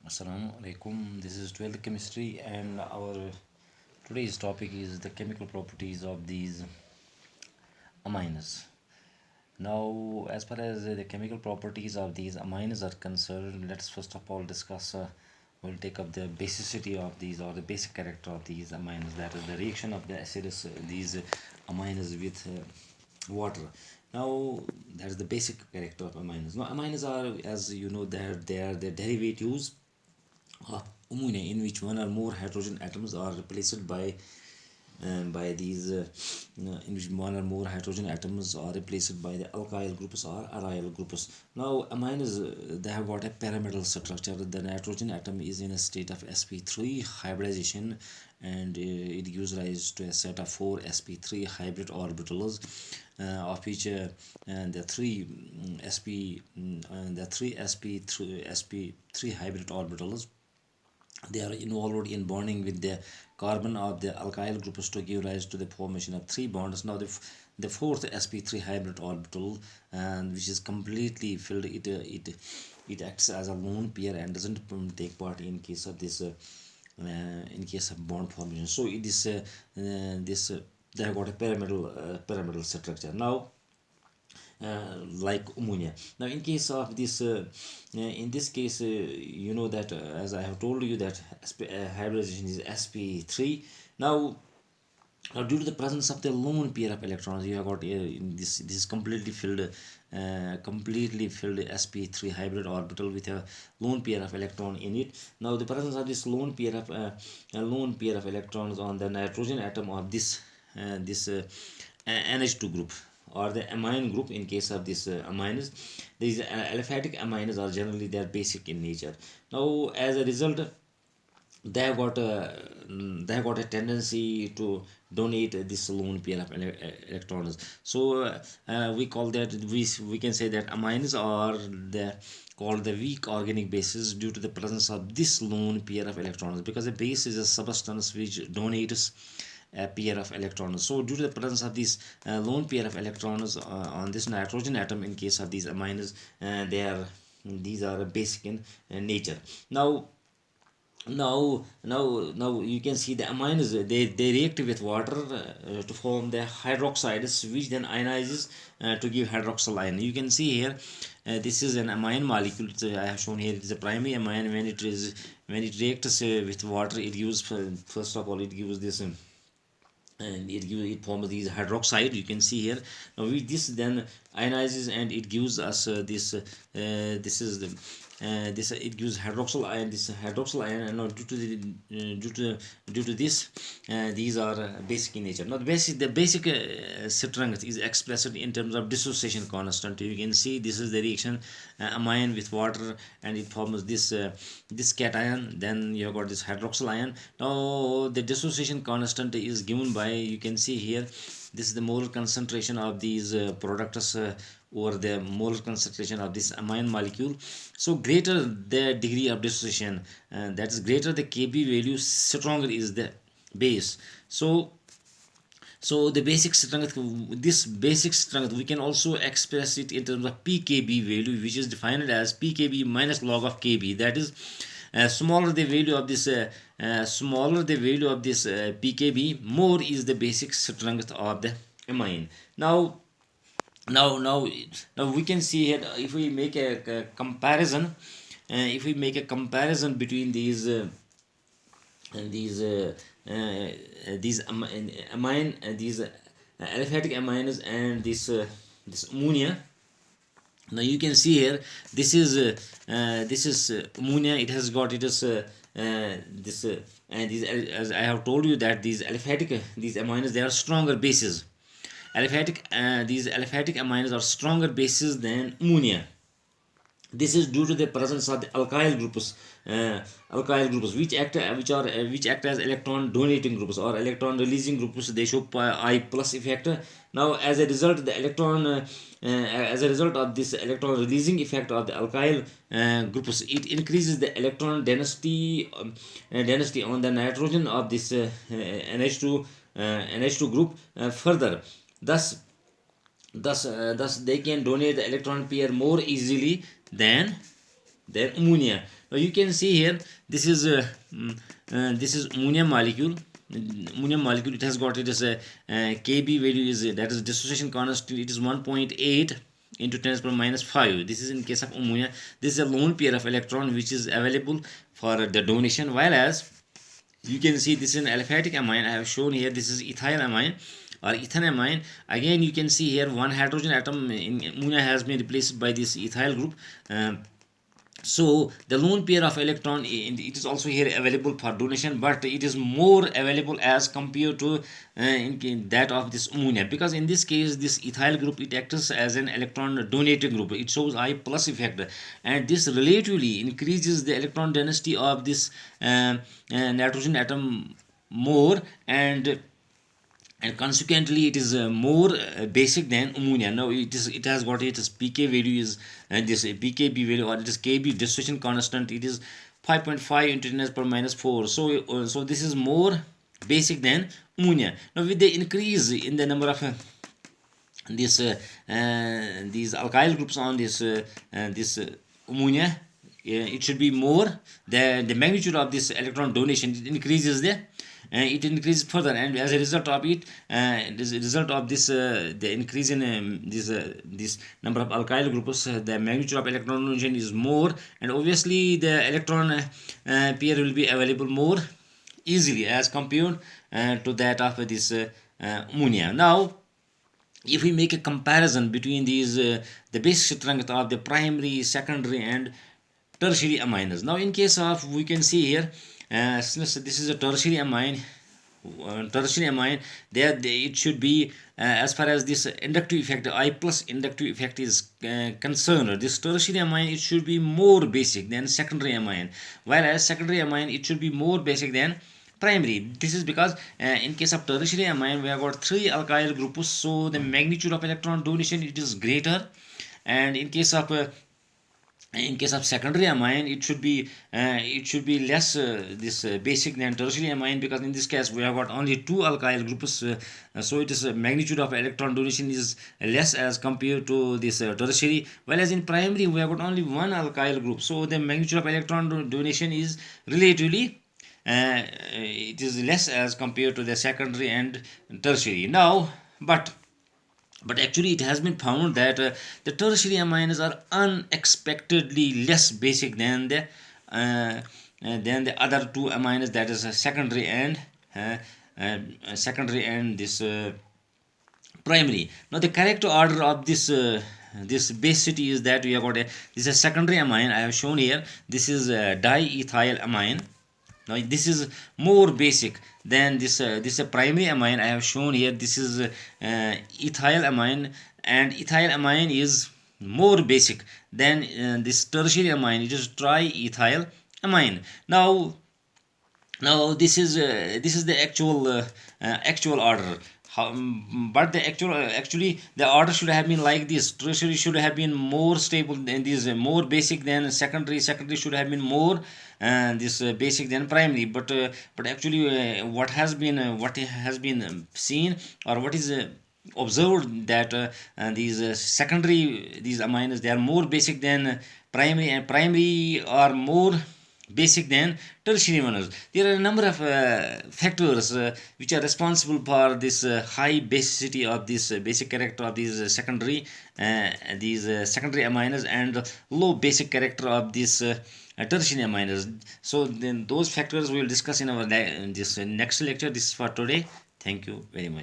Assalamu alaikum. This is 12th chemistry, and our today's topic is the chemical properties of these amines. Now, as far as the chemical properties of these amines are concerned, let's first of all discuss. We'll take up the basicity of these, or the basic character of these amines. That is the reaction of the acids, these amines with water. Now, that is the basic character of amines. Now, amines are, as you know, they are the derivatives of ammonia, in which one or more hydrogen atoms are replaced by these in which one or more hydrogen atoms are replaced by the alkyl groups or aryl groups. Now, amines, they have got a pyramidal structure. The nitrogen atom is in a state of sp3 hybridization, and it gives rise to a set of 4 sp3 hybrid orbitals, of which the three sp3 hybrid orbitals, they are involved in bonding with the carbon of the alkyl groups to give rise to the formation of 3 bonds. Now, the fourth sp3 hybrid orbital, which is completely filled, it acts as a lone pair and doesn't take part in case of this in case of bond formation. So it is they have got a pyramidal structure. Now, like ammonia. Now, in case of this, in this case, you know that, as I have told you, that hybridization is sp3. Now, due to the presence of the lone pair of electrons, you have got in this is completely filled sp3 hybrid orbital with a lone pair of electron in it. Now, the presence of this lone pair of electrons on the nitrogen atom of this NH2 group, or the amine group. In case of this amines, these aliphatic amines are generally, they are basic in nature. Now, as a result, they have got a tendency to donate this lone pair of electrons. So we call that, we can say that amines are called the weak organic bases due to the presence of this lone pair of electrons, because a base is a substance which donates a pair of electrons. So due to the presence of this lone pair of electrons on this nitrogen atom, in case of these amines, these are basic in nature. Now you can see the amines, they react with water to form the hydroxides, which then ionizes to give hydroxyl ion. You can see here, this is an amine molecule. I have shown here, it is a primary amine. When it reacts with water, it gives, first of all, it gives this and it forms these hydroxide. You can see here. Now, this then ionizes, and it gives us this is the this it gives hydroxyl ion, this hydroxyl ion. And now, due to this, these are basic in nature. Now, the basic strength is expressed in terms of dissociation constant. You can see this is the reaction, amine with water, and it forms this cation. Then you have got this hydroxyl ion. Now, the dissociation constant is given by, you can see here, this is the molar concentration of these products over the molar concentration of this amine molecule. So greater the degree of dissociation, that is greater the Kb value, stronger is the base. So the basic strength, this basic strength, we can also express it in terms of pKb value, which is defined as pKb minus log of Kb. That is, smaller the value of this pKb, more is the basic strength of the amine. Now we can see here, if we make a comparison, between these amine, these aliphatic amines, and this ammonia. Now, you can see here, this is ammonia. It has got this and these, as I have told you, that these amines, they are stronger bases. These aliphatic amines are stronger bases than ammonia. This is due to the presence of the alkyl groups, which act as electron donating groups or electron releasing groups. They show I plus effect. Now, as a result of this electron releasing effect of the alkyl groups, it increases the electron density on the nitrogen of this NH2 group further. Thus they can donate the electron pair more easily than ammonia. You can see here, this is this is ammonium molecule. Ammonium molecule, it has got, it is a Kb value is that is dissociation constant, it is 1.8 into 10 power minus 5. This is in case of ammonia. This is a lone pair of electron which is available for the donation, whereas you can see this is an aliphatic amine. I have shown here, this is ethyl amine or ethanamine. Again, you can see here one hydrogen atom in ammonia has been replaced by this ethyl group. So the lone pair of electron, it is also here available for donation, but it is more available as compared to in that of this ammonia, because in this case this ethyl group, it acts as an electron donating group. It shows I plus effect, and this relatively increases the electron density of this nitrogen atom more, and consequently it is more basic than ammonia. Now it has got its pk value is, and this pkb value, or it is kb dissociation constant, it is 5.5 into 10 per minus 4. So this is more basic than ammonia. Now with the increase in the number of this these alkyl groups on this ammonia, it should be more, the magnitude of this electron donation, it increases there, it increases further, and as a result of it, as a result of this the increase in this number of alkyl groups, the magnitude of electron donation is more, and obviously the electron pair will be available more easily as compared to that of this ammonia. Now if we make a comparison between these the basic strength of the primary, secondary, and tertiary amines. Now in case of, we can see here, since this is a tertiary amine, there it should be as far as this inductive effect, I plus inductive effect is concerned, this tertiary amine, it should be more basic than secondary amine, whereas secondary amine, it should be more basic than primary. This is because in case of tertiary amine, we have got 3 alkyl groups, so the magnitude of electron donation, it is greater, and in case of secondary amine, it should be less this basic than tertiary amine, because in this case we have got only 2 alkyl groups, so it is magnitude of electron donation is less as compared to this tertiary, whereas in primary we have got only 1 alkyl group, so the magnitude of electron donation is relatively it is less as compared to the secondary and tertiary. Now but actually it has been found that the tertiary amines are unexpectedly less basic than the other 2 amines, that is secondary and this primary. Now the correct order of this basicity is that we have got this is a secondary amine. I have shown here, this is diethyl amine. Now this is more basic than this primary amine. I have shown here, this is ethyl amine, and ethyl amine is more basic than this tertiary amine, it is triethyl amine. Now this is the actual order. But the actually the order should have been like this: tertiary should have been more stable than this, more basic than secondary. Secondary should have been more this basic than primary. But actually, what has been seen, or what is observed, that these secondary, these amines, they are more basic than primary, and primary are more basic than tertiary ones. There are a number of factors which are responsible for this high basicity of this basic character of these secondary amines, and low basic character of this tertiary amines. So then those factors we will discuss in our this next lecture. This is for today. Thank you very much.